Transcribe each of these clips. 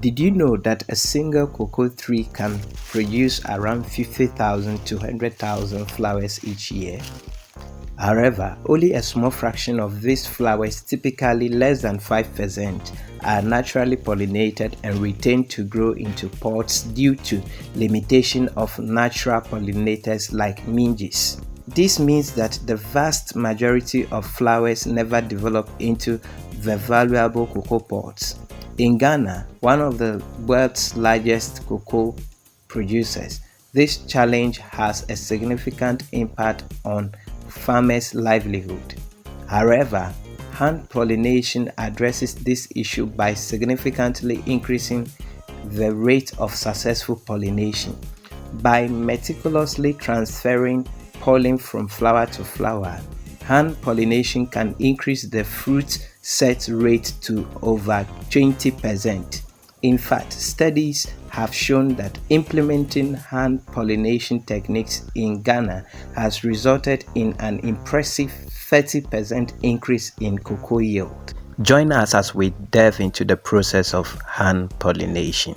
Did you know that a single cocoa tree can produce around 50,000 to 100,000 flowers each year? However, only a small fraction of these flowers, typically less than 5%, are naturally pollinated and retained to grow into pods due to limitation of natural pollinators like midges. This means that the vast majority of flowers never develop into the valuable cocoa pods. In Ghana, one of the world's largest cocoa producers, this challenge has a significant impact on farmers' livelihood. However, hand pollination addresses this issue by significantly increasing the rate of successful pollination. By meticulously transferring pollen from flower to flower, hand pollination can increase the fruit set rate to over 20%. In fact, studies have shown that implementing hand pollination techniques in Ghana has resulted in an impressive 30% increase in cocoa yield. Join us as we delve into the process of hand pollination.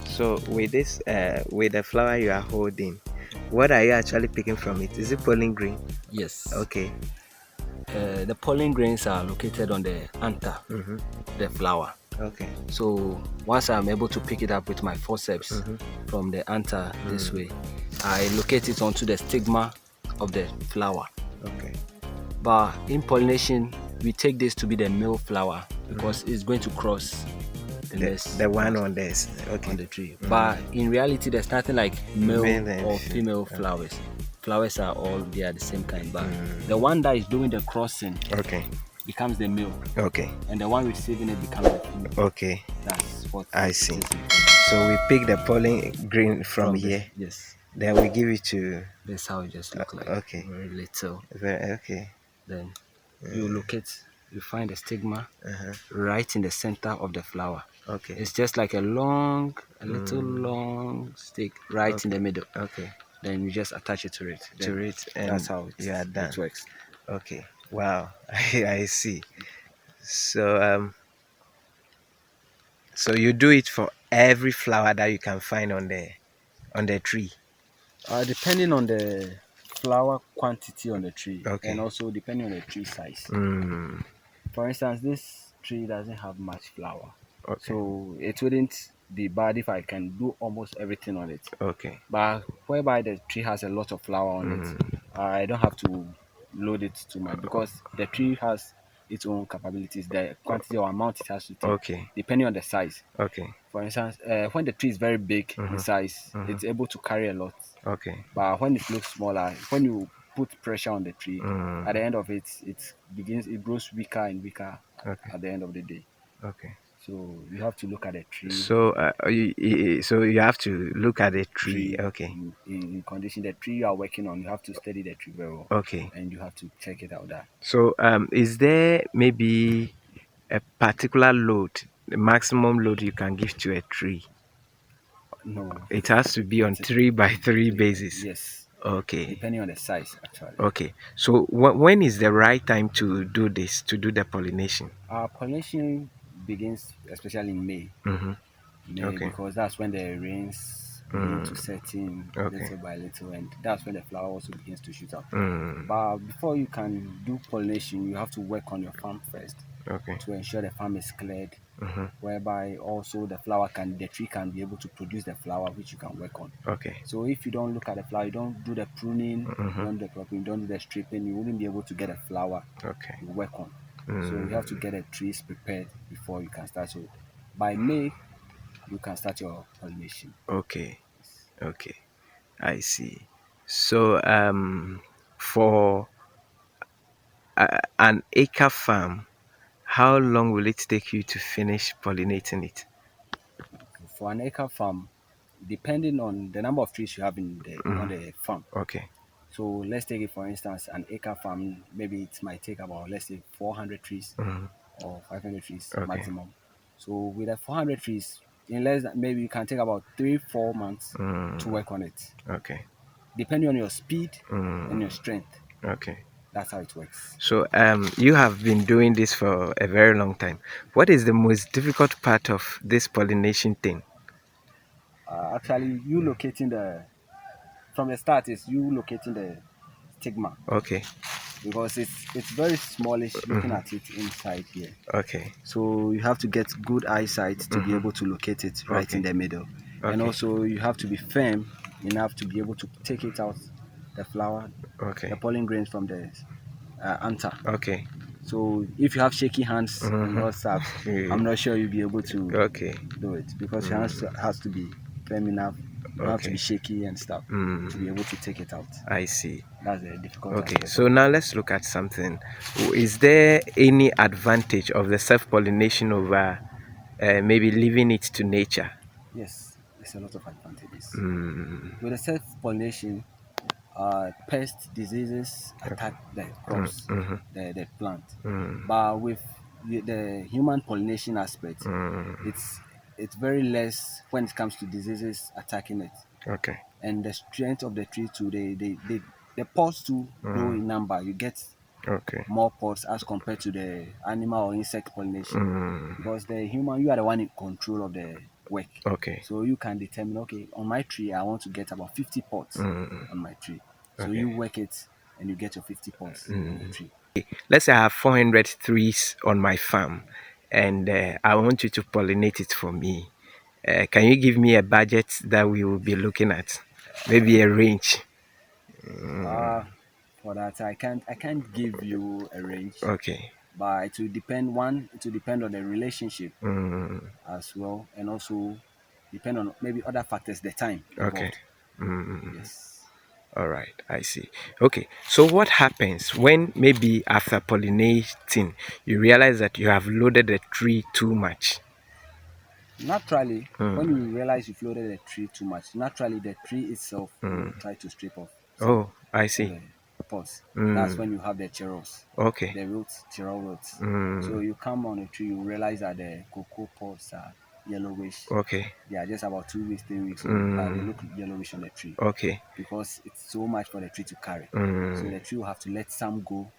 So with this, with the flower you are holding, what are you actually picking from it? Is it pollen grain? Yes. Okay. The pollen grains are located on the anther, the flower. Okay. So once I'm able to pick it up with my forceps from the anther this way, I locate it onto the stigma of the flower. Okay. But in pollination, we take this to be the male flower because it's going to cross the one on this, okay, on the tree. But in reality, there's nothing like male or female flowers. Flowers are all they are the same kind, but the one that is doing the crossing, okay, becomes the male. Okay. And the one receiving it becomes the female. Okay. That's what I see. So we pick the pollen grain from here. Yes. Then we give it to. That's how it just look like. Okay. Very little. Okay. Then you locate. You find the stigma right in the center of the flower. Okay. It's just like a little long stick right in the middle. Okay. Then you just attach it to it. And that's how you are done. it works. Okay. Wow. I see. So so you do it for every flower that you can find on the tree. Depending on the flower quantity on the tree, Okay. and also depending on the tree size. Mm. For instance, this tree doesn't have much flower, Okay. so it wouldn't be bad if I can do almost everything on it. Okay. But whereby the tree has a lot of flower on it, I don't have to load it too much because the tree has its own capabilities, the quantity or amount it has to take, Okay. depending on the size. Okay. For instance, when the tree is very big in size, it's able to carry a lot. Okay. But when it looks smaller, when you put pressure on the tree, at the end of it, it grows weaker and weaker at the end of the day. Okay. So you have to look at the tree. So so you have to look at the tree. Okay. In condition, the tree you are working on, you have to study the tree very well. Okay. And you have to check it out there. So is there maybe a particular load, the maximum load you can give to a tree? No. It has to be on 3 by 3 basis. Yes. Okay. Depending on the size, actually. Okay. So when is the right time to do this, to do the pollination? Pollination begins especially in May. May, Okay. because that's when the rains begin to set in little by little, and that's when the flower also begins to shoot up. But before you can do pollination, you have to work on your farm first. Okay. To ensure the farm is cleared, whereby also the tree can be able to produce the flower which you can work on. Okay. So if you don't look at the flower, you don't do the pruning, you don't do the cropping, you don't do the stripping, you wouldn't be able to get a flower you work on. So you have to get the trees prepared before you can start. So by May, you can start your pollination. Okay. Okay. I see. So for an acre farm, how long will it take you to finish pollinating it? For an acre farm, depending on the number of trees you have on the farm. Okay. So let's take it for instance, an acre farm, maybe it might take about, let's say, 400 trees or 500 trees Okay. maximum. So with the 400 trees, in less than, maybe you can take about 3-4 months to work on it, Okay. depending on your speed and your strength. Okay. That's how it works. So you have been doing this for a very long time. What is the most difficult part of this pollination thing? Actually, you locating the from the start is you locating the stigma, Okay. because it's very smallish looking Mm-hmm. at it inside here. Okay. So you have to get good eyesight to be Mm-hmm. able to locate it right in Okay. the middle. And Okay. also you have to be firm enough to be able to take it out, the flower, the Okay. pollen grains from the anther. Okay. So if you have shaky hands and all that, Mm-hmm. I'm not sure you'll be able to Okay. do it, because your hands Mm, has to be firm enough. You don't have to be okay. shaky and stuff to be Mm, able to take it out. I see. That's the difficult Okay, aspect so of it. now let's look at something. Is there any advantage of the self-pollination over maybe leaving it to nature? Yes, there's a lot of advantages. Mm, With the self-pollination, pest diseases okay. attack the Mm, crops, mm-hmm, the plant. mm, But with the human pollination aspect, mm, it's it's very less when it comes to diseases attacking it. okay. And the strength of the tree too, the pods too grow Mm, in number. You get okay. more pods as compared to the animal or insect pollination, Mm, because the human, you are the one in control of the work. okay. So you can determine, okay, on my tree I want to get about 50 pods Mm, on my tree. So okay. you work it and you get your 50 pods on the Mm. tree. Let's say I have 400 trees on my farm and I want you to pollinate it for me. Can you give me a budget that we will be looking at? Maybe a range. uh for that, I can't give you a range, Okay. but it will depend. One, it will depend on the relationship Mm, as well, and also depend on maybe other factors, the time okay. involved. Mm, Yes. all right. I see. Okay. So what happens when maybe after pollinating you realize that you have loaded the tree too much? Naturally, when Mm, you realize you've loaded the tree too much, naturally the tree itself will mm. try to strip off some Oh, I of see. the pods. That's Mm, when you have the chirals, okay. the roots, chiral roots. So Mm, you come on a tree, you realize that the cocoa pods are yellowish. okay. They are just about 2 weeks, 3 weeks old, but they Mm, look yellowish on the tree okay. because it's so much for the tree to carry. So Mm, the tree will have to let some go,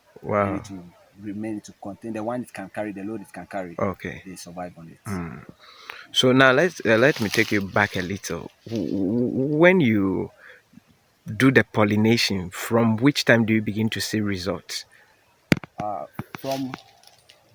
and wow. it will remain to contain the one it can carry, the load it can carry. Okay. They survive on it. Mm. So now let me take you back a little. When you do the pollination, from which time do you begin to see results? From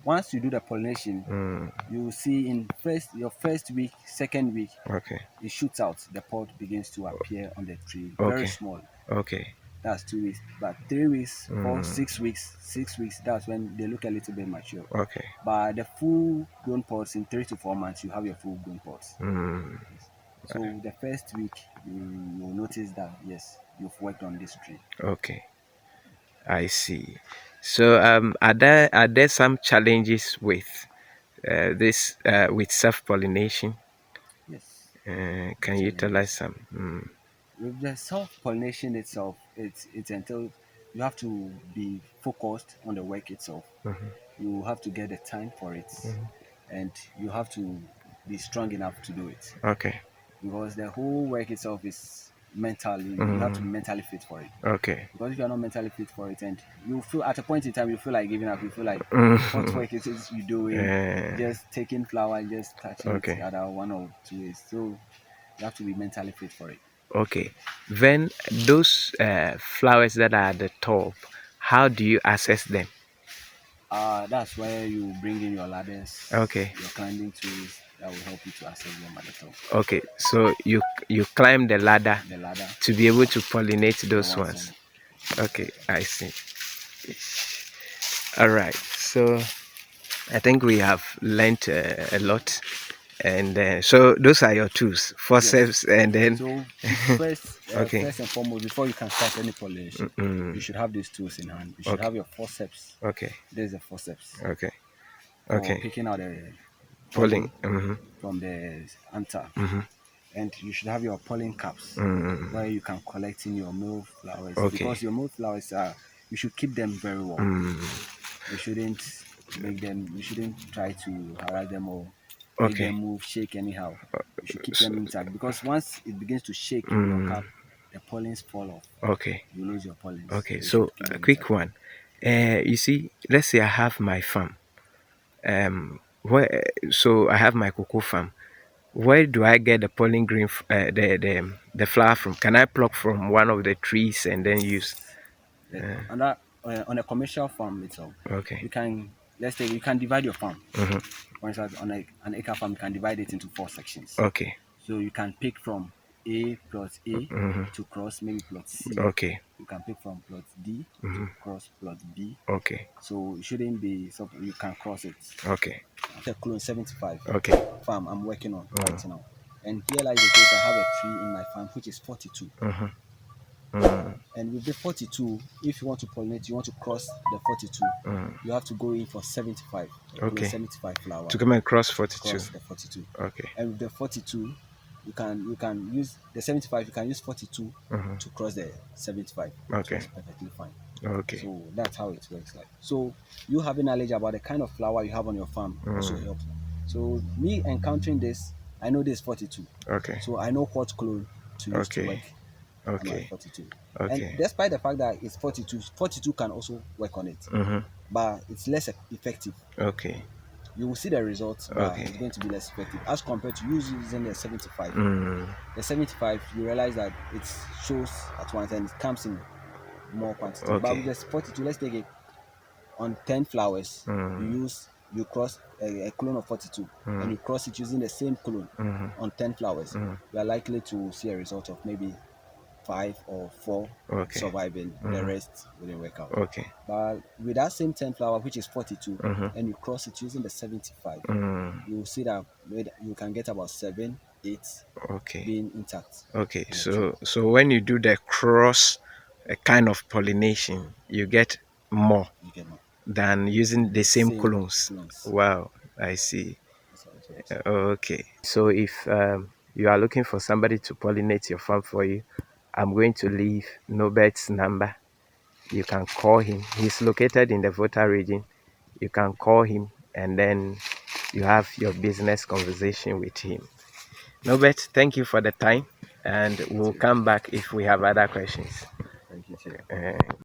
once you do the pollination, Mm, you will see in your first week, second week, okay. it shoots out. The pod begins to appear on the tree, very Okay. small. Okay. That's 2 weeks. But 3 weeks, four, Mm, 6 weeks, 6 weeks, that's when they look a little bit mature. okay. But the full grown pods, in 3 to 4 months, you have your full grown pods. Mm, Yes. So the first week, you'll notice that yes, you've worked on this tree. okay. I see. So are there some challenges with this with self pollination? Yes, Can you tell us challenges. some? Mm, With the self pollination itself, it entails you have to be focused on the work itself. mhm, You have to get the time for it, mhm. and you have to be strong enough to do it, Okay. because the whole work itself is mentally. You have to be Mm, mentally fit for it. okay. Because if you are not mentally fit for it, and you feel at a point in time you feel like giving up, you feel like what Mhm. work is you doing, Uh, just taking flower and just touching it okay. other 1 or 2 ways. So you have to be mentally fit for it. Okay. Then those flowers that are at the top, how do you access them? That's where you bring in your ladders, Okay. your climbing tools that will help you to access them at the top. Okay. So you climb the ladder The ladder, to be able to pollinate the those ones ones. on. Okay, I see. All right. So I think we have learnt a lot, and so those are your tools, Yes. forceps, and then So okay. first and foremost, before you can start any pollination, you Mm, should have these tools in hand. You should okay. have your forceps. Okay. There's a forceps Okay. for Okay. picking out the Polling. pollen Mm-hmm. from the anther, Mm-hmm. and you should have your pollen caps Mm, where you can collect in your male flowers, okay. because your male flowers are, you should keep them very well. Mm, You shouldn't you shouldn't try to harass them or make them okay. move, shake anyhow. You should keep S- them intact, because once it begins to shake in your mm, cap, the pollens fall off. okay. You lose your pollens. Okay. So you So should keep a them quick intact. one. You see, let's say I have my farm. So I have my cocoa farm. Where do I get the pollen grain, the flower from? Can I pluck from one of the trees and then use? On that on a commercial farm itself, Okay. you can, let's say you can divide your farm. Mm-hmm. For instance, on an acre farm, you can divide it into 4 sections. Okay. So you can pick from A plot A Mm-hmm. to cross maybe plot C. Okay. You can pick from plot D Mm-hmm. to cross plot B. Okay. So it shouldn't be something you can cross it. Okay. After clone 75 Okay. farm I'm working on right Mm-hmm. now. And here lies the case, I have a tree in my farm which is 42. Mm-hmm. Mm-hmm. And with the 42, if you want to pollinate, you want to cross the 42, you have to go in for 75, Okay. 75 flower To come across to 42. cross the 42. Okay. And with the 42, you can use the 75, you can use 42 Mm-hmm. to cross the 75. So Okay. it's perfectly fine. Okay. So that's how it works like. So you having knowledge about the kind of flower you have on your farm also helps. So me encountering this, I know this 42. Okay. So I know what clone to use to work Okay. on my Okay. 42. And Okay. despite the fact that it's 42, 42 can also work on it, Mm-hmm. but it's less effective. Okay. You will see the results, but Okay. it's going to be less effective as compared to you using the 75. Mm. The 75, you realize that it shows at once and it comes in more quantity. But with Okay. the 42, let's take it on 10 flowers, Mm. you cross a clone of 42 and Mm. you cross it using the same clone Mm-hmm. on 10 flowers, Mm. you are likely to see a result of maybe 5 or 4 Okay. surviving, the Mm. rest wouldn't work out. Okay. But with that same 10 flower, which is 42, Mm-hmm. and you cross it using the 75, Mm. you will see that you can get about 7, 8 Okay. being intact Okay. on the tree. So when you do the cross kind of pollination, you get more You get more than using with the the same same clones. clones. Wow. I see. That's how it works. Okay. So if you are looking for somebody to pollinate your farm for you, I'm going to leave Nobert's number. You can call him. He's located in the Volta region. You can call him and then you have your business conversation with him. Nobert, thank you for the time and Thank you we'll too. come back if we have other questions. Thank you too. Uh,